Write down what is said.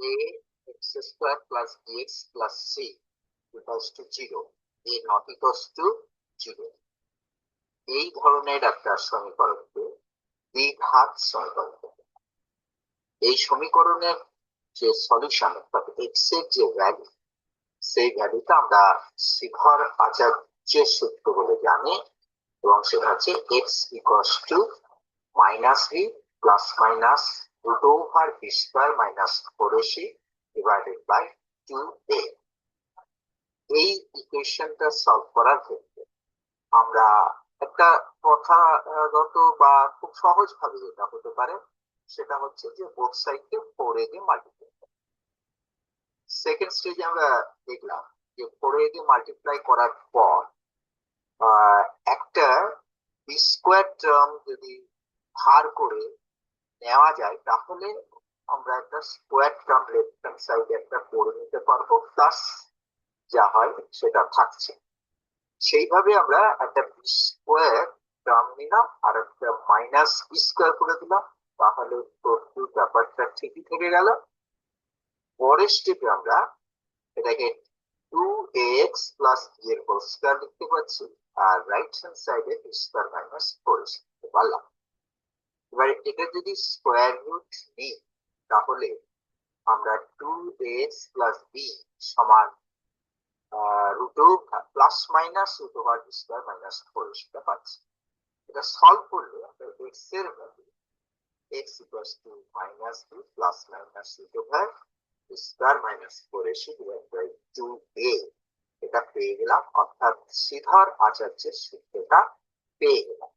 a x square plus bx plus c equals to 0, a not equals to 0, এই ধরনের একটা সমীকরণকে দ্বিঘাত সমীকরণ। এই সমীকরণের যে সলিউশন অর্থাৎ এক্স এর যে ভ্যালু, সেই ভ্যালুটা আমরা শিখর আচার্যের সূত্র বলে জানি, এবং সেটা হচ্ছে x equals to minus B plus minus root over B square minus 4ac divided by 2a। এই ইকুয়েশনটা সলভ করার ক্ষেত্রে আমরা একটা প্রথাগত বা খুব সহজ ভাবে যেটা হতে পারে সেটা হচ্ছে যে বোথ সাইডকে 4a দিয়ে মাল্টিপ্লাই। সেকেন্ড স্টেজে আমরা দেখলাম যে 4a দিয়ে মাল্টিপ্লাই করার পর একটা বি স্কোয়ার টার্ম যদি ভার করে নেওয়া যায় তাহলে আমরা একটা স্কোয়ার টার্ম লেফট হ্যান্ড সাইডে একটা করে নিতে পারবো, প্লাস যা হয় সেটা থাকছে। সেইভাবে আমরা একটা বি স্কোয়ার টার্ম নিলাম আর একটা মাইনাস বি স্কোয়ার করে দিলাম, তাহলে টোটাল ব্যাপারটা ঠিকই থেকে গেল। পরের স্টেপে আমরা এটাকে 2ax প্লাস b এর হোল স্কয়ার লিখতে পারছি, আর রাইট হ্যান্ড সাইডে বি স্কয়ার মাইনাস 4ac লিখতে পারলাম। এবার এটা যদি স্কোয়ার রুট নিই তাহলে আমরা 2ax প্লাস b সমান root over plus minus root over B square minus 4ac পাচ্ছি। এটা সলভ করলে আমরা x এর value x equals to minus b plus minus root over B square minus 4ac divided by 2a এটা পেয়ে গেলাম, অর্থাৎ শ্রীধর আচার্যের সূত্রটা পেয়ে গেলাম।